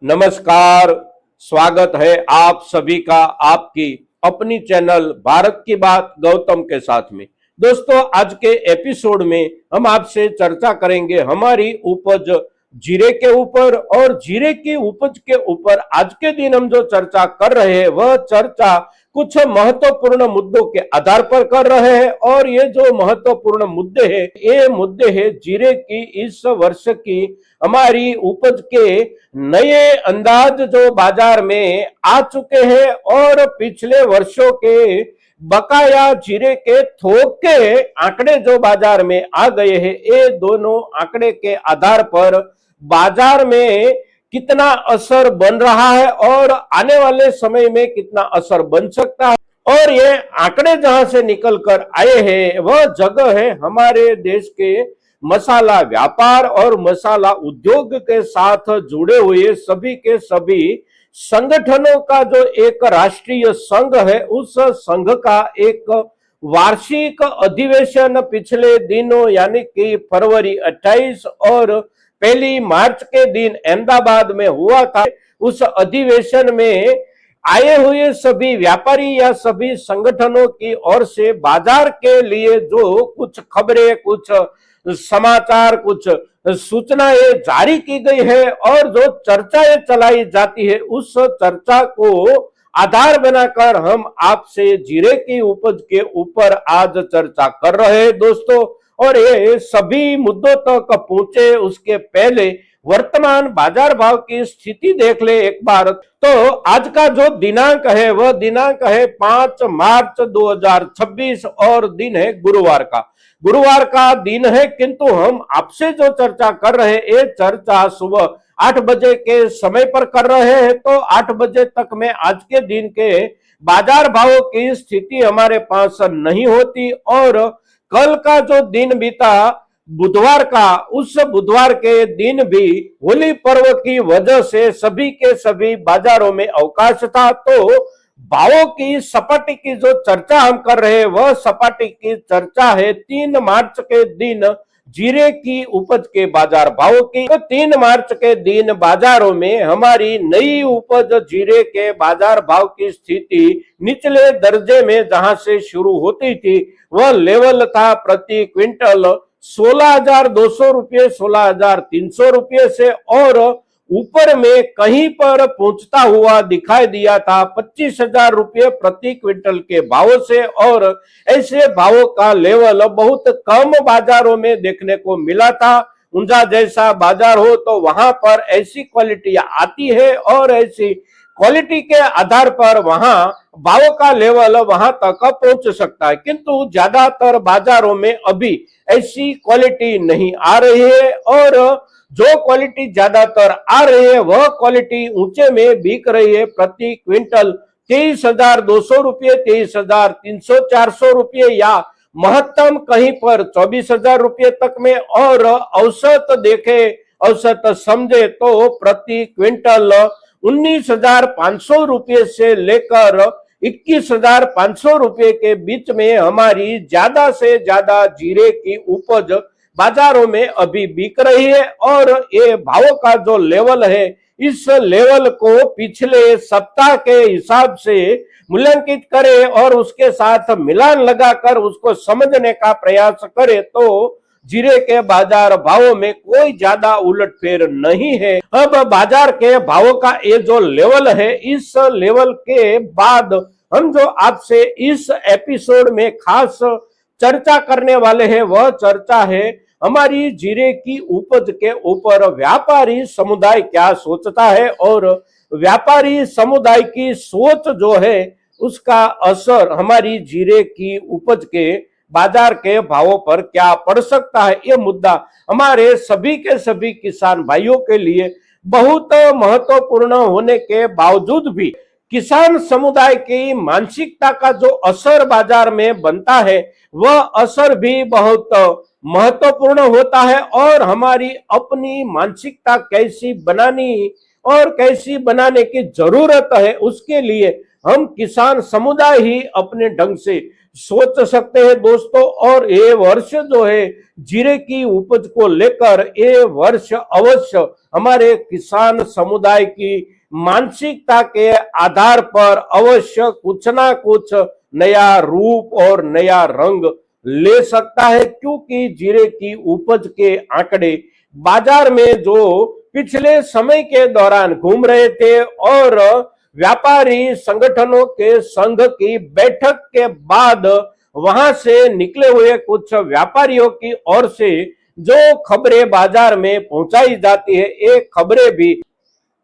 नमस्कार। स्वागत है आप सभी का आपकी अपनी चैनल भारत की बात गौतम के साथ में। दोस्तों, आज के एपिसोड में हम आपसे चर्चा करेंगे हमारी उपज जीरे के ऊपर, और जीरे की उपज के ऊपर आज के दिन हम जो चर्चा कर रहे हैं वह चर्चा कुछ महत्वपूर्ण मुद्दों के आधार पर कर रहे हैं। और ये जो महत्वपूर्ण मुद्दे हैं ये मुद्दे हैं जीरे की इस वर्ष की हमारी उपज के नए अंदाज जो बाजार में आ चुके हैं, और पिछले वर्षों के बकाया जीरे के थोक के आंकड़े जो बाजार में आ गए हैं, ये दोनों आंकड़े के आधार पर बाजार में कितना असर बन रहा है और आने वाले समय में कितना असर बन सकता है। और ये आंकड़े जहां से निकल कर आए हैं वह जगह है हमारे देश के मसाला व्यापार और मसाला उद्योग के साथ जुड़े हुए सभी के सभी संगठनों का जो एक राष्ट्रीय संघ है, उस संघ का एक वार्षिक अधिवेशन पिछले दिनों यानी कि फरवरी 28 और 1 मार्च के दिन अहमदाबाद में हुआ था। उस अधिवेशन में आए हुए सभी व्यापारी या सभी संगठनों की ओर से बाजार के लिए जो कुछ खबरें, कुछ समाचार, कुछ सूचनाएं जारी की गई है और जो चर्चाएं चलाई जाती है, उस चर्चा को आधार बनाकर हम आपसे जीरे की उपज के ऊपर आज चर्चा कर रहे हैं दोस्तों। और ये सभी मुद्दों तक पहुंचे उसके पहले वर्तमान बाजार भाव की स्थिति देख ले एक बार। तो आज का जो दिनांक है वह दिनांक है 5 मार्च 2026 और दिन है गुरुवार का दिन है। किंतु हम आपसे जो चर्चा कर रहे हैं ये चर्चा सुबह 8 बजे के समय पर कर रहे हैं। तो 8 बजे तक में आज के दिन के बाजार भावों की स्थिति हमारे पास नहीं होती, और कल का जो दिन बीता बुधवार का, उस बुधवार के दिन भी होली पर्व की वजह से सभी के सभी बाजारों में अवकाश था। तो भावों की सपाटी की जो चर्चा हम कर रहे हैं वह सपाटी की चर्चा है 3 मार्च के दिन जीरे की उपज के बाजार भावों की। तो 3 मार्च के दिन बाजारों में हमारी नई उपज जीरे के बाजार भाव की स्थिति निचले दर्जे में जहां से शुरू होती थी वह लेवल था प्रति क्विंटल 16,200 रुपये, 16,300 रुपये से, और ऊपर में कहीं पर पहुंचता हुआ दिखाई दिया था 25,000 रुपये प्रति क्विंटल के भावों से। और ऐसे भावों का लेवल बहुत कम बाजारों में देखने को मिला था। ऊंझा जैसा बाजार हो तो वहां पर ऐसी क्वालिटी आती है और ऐसी क्वालिटी के आधार पर वहां भावों का लेवल वहां तक पहुंच सकता है। किंतु ज्यादातर बाजारों में अभी ऐसी क्वालिटी नहीं आ रही है, और जो क्वालिटी ज्यादातर आ रही है वह क्वालिटी ऊंचे में बिक रही है प्रति क्विंटल 23,200 रुपये, 23,300, 400 रुपये, या महत्तम कहीं पर 24,000 रुपये तक में। और औसत देखे, औसत समझे तो प्रति क्विंटल 19,500 रुपये से लेकर 21,500 रुपये के बीच में हमारी ज्यादा से ज्यादा जीरे की उपज बाजारों में अभी बिक रही है। और ये भावों का जो लेवल है, इस लेवल को पिछले सप्ताह के हिसाब से मूल्यांकित करें और उसके साथ मिलान लगाकर उसको समझने का प्रयास करें तो जीरे के बाजार भावों में कोई ज्यादा उलटफेर नहीं है। अब बाजार के भावों का ये जो लेवल है, इस लेवल के बाद हम जो आपसे इस एपिसोड में खास चर्चा करने वाले हैं वह चर्चा है हमारी जीरे की उपज के ऊपर व्यापारी समुदाय क्या सोचता है, और व्यापारी समुदाय की सोच जो है उसका असर हमारी जीरे की उपज के बाजार के भावों पर क्या पड़ सकता है। ये मुद्दा हमारे सभी के सभी किसान भाइयों के लिए बहुत महत्वपूर्ण होने के बावजूद भी किसान समुदाय की मानसिकता का जो असर बाजार में बनता है वह असर भी बहुत महत्वपूर्ण होता है। और हमारी अपनी मानसिकता कैसी बनानी और कैसी बनाने की जरूरत है, उसके लिए हम किसान समुदाय ही अपने ढंग से सोच सकते हैं दोस्तों। और ये वर्ष जो है जीरे की उपज को लेकर, ये वर्ष अवश्य हमारे किसान समुदाय की मानसिकता के आधार पर अवश्य कुछ ना कुछ नया रूप और नया रंग ले सकता है, क्योंकि जीरे की उपज के आंकड़े बाजार में जो पिछले समय के दौरान घूम रहे थे और व्यापारी संगठनों के संघ की बैठक के बाद वहां से निकले हुए कुछ व्यापारियों की ओर से जो खबरें बाजार में पहुंचाई जाती है, ये खबरें भी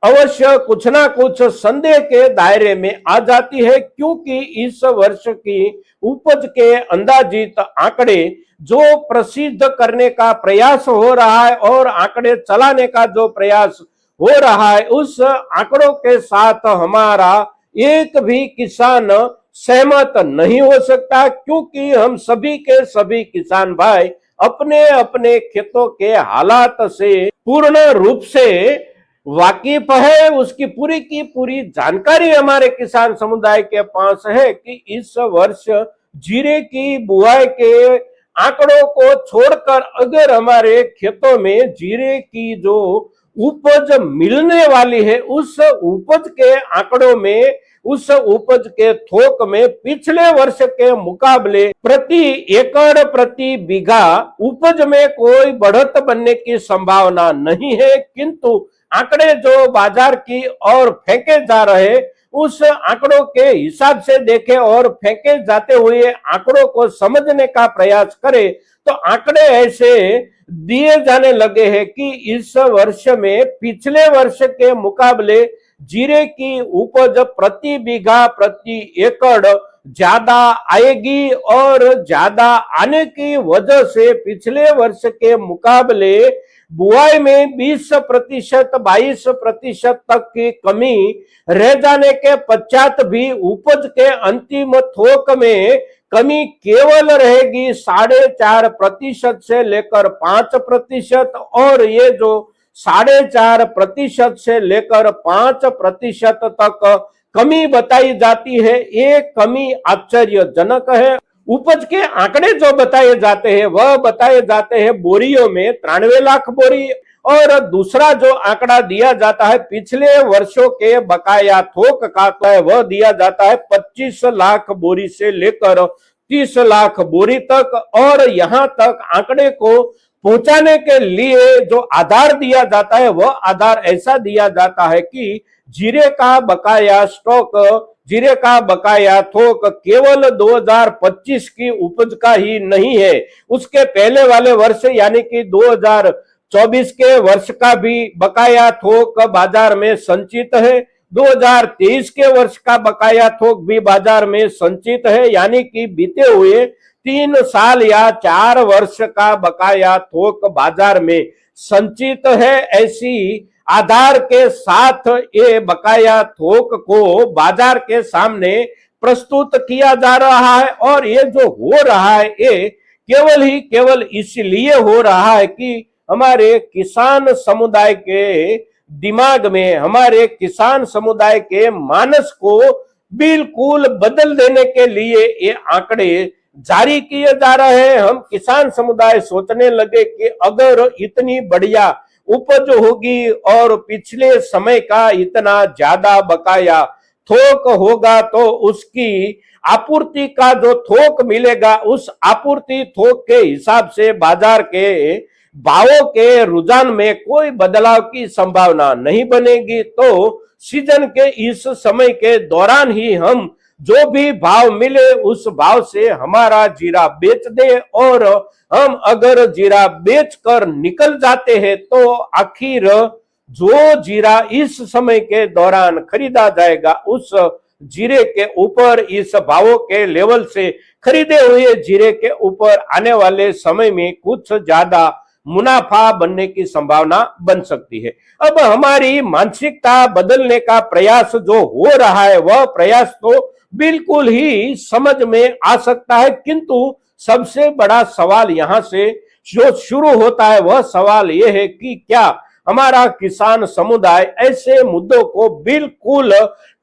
अवश्य कुछ ना कुछ संदेह के दायरे में आ जाती है, क्योंकि इस वर्ष की उपज के अंदाजित आंकड़े जो प्रसिद्ध करने का प्रयास हो रहा है और आंकड़े चलाने का जो प्रयास हो रहा है, उस आंकड़ों के साथ हमारा एक भी किसान सहमत नहीं हो सकता, क्योंकि हम सभी के सभी किसान भाई अपने अपने खेतों के हालात से पूर्ण रूप से वाकिफ है। उसकी पूरी की पूरी जानकारी हमारे किसान समुदाय के पास है कि इस वर्ष जीरे की बुआई के आंकड़ों को छोड़कर अगर हमारे खेतों में जीरे की जो उपज मिलने वाली है, उस उपज के आंकड़ों में, उस उपज के थोक में पिछले वर्ष के मुकाबले प्रति एकड़ प्रति बीघा उपज में कोई बढ़त बनने की संभावना नहीं है, किंतु आंकड़े जो बाजार की ओर फेंके जा रहे, उस आंकड़ों के हिसाब से देखें और फेंके जाते हुए आंकड़ों को समझने का प्रयास करें तो आंकड़े ऐसे दिए जाने लगे हैं कि इस वर्ष में पिछले वर्ष के मुकाबले जीरे की उपज प्रति बीघा प्रति एकड़ ज्यादा आएगी और ज्यादा आने की वजह से पिछले वर्ष के मुकाबले बुआई में 20% 22% तक की कमी रह जाने के पश्चात भी उपज के अंतिम थोक में कमी केवल रहेगी 4.5% से लेकर 5%। और ये जो 4.5% से लेकर 5% तक कमी बताई जाती है, ये कमी आश्चर्यजनक है। उपज के आंकड़े जो बताए जाते हैं वह बताए जाते हैं बोरियों में 93 लाख बोरी, और दूसरा जो आंकड़ा दिया जाता है पिछले वर्षों के बकाया थोक का तो है वह दिया जाता है 25 लाख बोरी से लेकर 30 लाख बोरी तक। और यहाँ तक आंकड़े को पहुंचाने के लिए जो आधार दिया जाता है वह आधार ऐसा दिया जाता है कि जीरे का बकाया स्टॉक, जीरे का बकाया थोक केवल 2025 की उपज का ही नहीं है, उसके पहले वाले वर्ष यानी कि 2024 के वर्ष का भी बकाया थोक बाजार में संचित है, 2023 के वर्ष का बकाया थोक भी बाजार में संचित है, यानी कि बीते हुए 3 साल या 4 वर्ष का बकाया थोक बाजार में संचित है। ऐसी आधार के साथ ये बकाया थोक को बाजार के सामने प्रस्तुत किया जा रहा है। और ये जो हो रहा है ये केवल ही केवल इसलिए हो रहा है कि हमारे किसान समुदाय के दिमाग में, हमारे किसान समुदाय के मानस को बिल्कुल बदल देने के लिए ये आंकड़े जारी किए जा रहे हैं। हम किसान समुदाय सोचने लगे कि अगर इतनी बढ़िया उपज होगी और पिछले समय का इतना ज्यादा बकाया थोक होगा तो उसकी आपूर्ति का जो थोक मिलेगा उस आपूर्ति थोक के हिसाब से बाजार के भावों के रुझान में कोई बदलाव की संभावना नहीं बनेगी। तो सीजन के इस समय के दौरान ही हम जो भी भाव मिले उस भाव से हमारा जीरा बेच दे, और हम अगर जीरा बेचकर निकल जाते हैं तो आखिर जो जीरा इस समय के दौरान खरीदा जाएगा उस जीरे के ऊपर, इस भावों के लेवल से खरीदे हुए जीरे के ऊपर आने वाले समय में कुछ ज्यादा मुनाफा बनने की संभावना बन सकती है। अब हमारी मानसिकता बदलने का प्रयास जो हो रहा है वह प्रयास तो बिल्कुल ही समझ में आ सकता है, किंतु सबसे बड़ा सवाल यहां से जो शुरू होता है वह सवाल यह है कि क्या हमारा किसान समुदाय ऐसे मुद्दों को बिल्कुल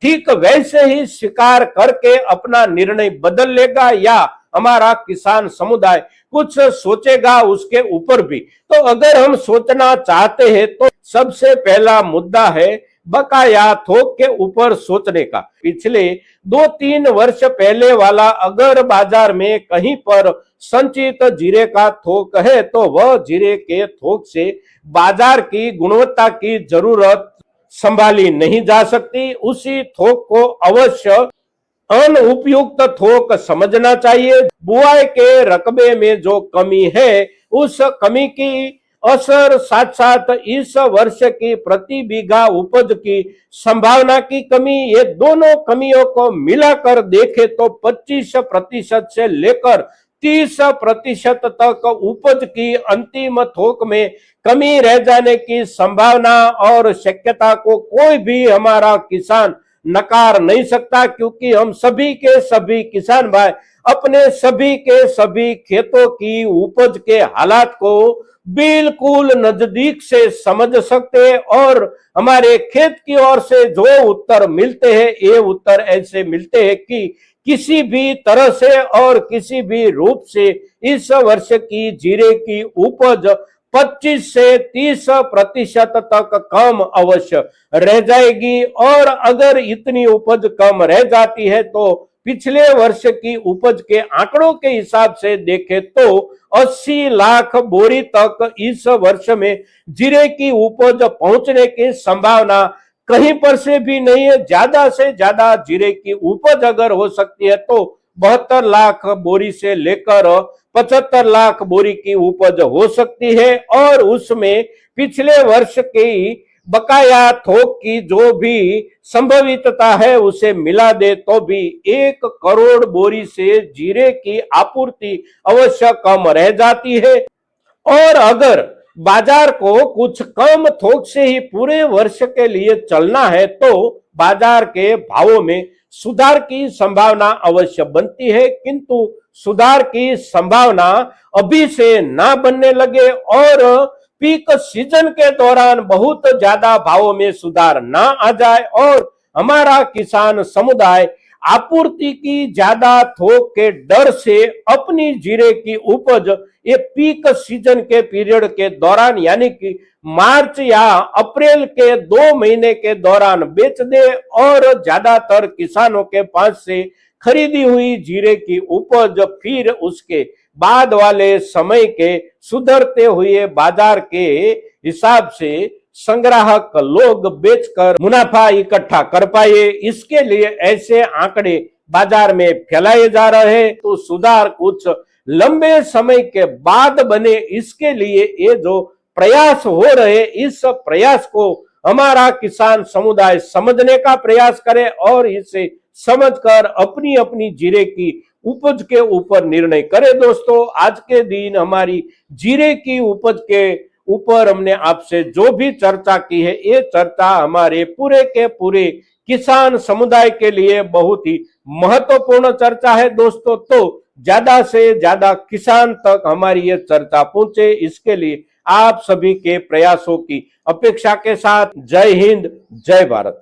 ठीक वैसे ही स्वीकार करके अपना निर्णय बदल लेगा या हमारा किसान समुदाय कुछ सोचेगा उसके ऊपर भी। तो अगर हम सोचना चाहते हैं तो सबसे पहला मुद्दा है बकाया थोक के ऊपर सोचने का। पिछले 2-3 वर्ष पहले वाला अगर बाजार में कहीं पर संचित जीरे का थोक है तो वह जीरे के थोक से बाजार की गुणवत्ता की जरूरत संभाली नहीं जा सकती। उसी थोक को अवश्य अनुपयुक्त थोक समझना चाहिए। बुआई के रकबे में जो कमी है उस कमी की असर साथ साथ इस वर्ष की प्रति बीघा उपज की संभावना की कमी, ये दोनों कमियों को मिलाकर देखें तो 25% से लेकर 30% तक उपज की अंतिम थोक में कमी रह जाने की संभावना और शक्यता को कोई भी हमारा किसान नकार नहीं सकता, क्योंकि हम सभी के सभी किसान भाई अपने सभी के सभी खेतों की उपज के हालात को बिल्कुल नजदीक से समझ सकते हैं। और हमारे खेत की ओर से जो उत्तर मिलते हैं ये उत्तर ऐसे मिलते हैं कि किसी भी तरह से और किसी भी रूप से इस वर्ष की जीरे की उपज 25 से 30% तक कम अवश्य रह जाएगी। और अगर इतनी उपज कम रह जाती है तो पिछले वर्ष की उपज के आंकड़ों के हिसाब से देखें तो 80 लाख बोरी तक इस वर्ष में जीरे की उपज पहुंचने की संभावना कहीं पर से भी नहीं है। ज्यादा से ज्यादा जीरे की उपज अगर हो सकती है तो 72 लाख बोरी से लेकर 75 लाख बोरी की उपज हो सकती है। और उसमें पिछले वर्ष की बकाया थोक की जो भी संभावितता है उसे मिला दे तो भी 1 करोड़ बोरी से जीरे की आपूर्ति अवश्य कम रह जाती है। और अगर बाजार को कुछ कम थोक से ही पूरे वर्ष के लिए चलना है तो बाजार के भावों में सुधार की संभावना अवश्य बनती है, किंतु सुधार की संभावना अभी से ना बनने लगे और पीक सीजन के दौरान बहुत ज्यादा भावों में सुधार ना आ जाए और हमारा किसान समुदाय आपूर्ति की ज्यादा थोक के डर से अपनी जीरे की उपज ये पीक सीजन के पीरियड के दौरान यानी कि मार्च या अप्रैल के 2 महीने के दौरान बेच दे और ज्यादातर किसानों के पास से खरीदी हुई जीरे की उपज फिर उसके बाद वाले समय के सुधरते हुए बाजार के हिसाब से संग्राहक लोग बेचकर मुनाफा इकट्ठा कर पाए। इसके लिए ऐसे आंकड़े बाजार में फैलाए जा रहे हैं तो सुधार कुछ लंबे समय के बाद बने, इसके लिए ये जो प्रयास हो रहे इस प्रयास को हमारा किसान समुदाय समझने का प्रयास करे और इसे समझकर अपनी अपनी जीरे की उपज के ऊपर निर्णय करे। दोस्तों, आज के दिन हमारी जीरे की उपज के ऊपर हमने आपसे जो भी चर्चा की है ये चर्चा हमारे पूरे के पूरे किसान समुदाय के लिए बहुत ही महत्वपूर्ण चर्चा है दोस्तों। तो ज्यादा से ज्यादा किसान तक हमारी ये चर्चा पहुंचे इसके लिए आप सभी के प्रयासों की अपेक्षा के साथ जय हिंद, जय भारत।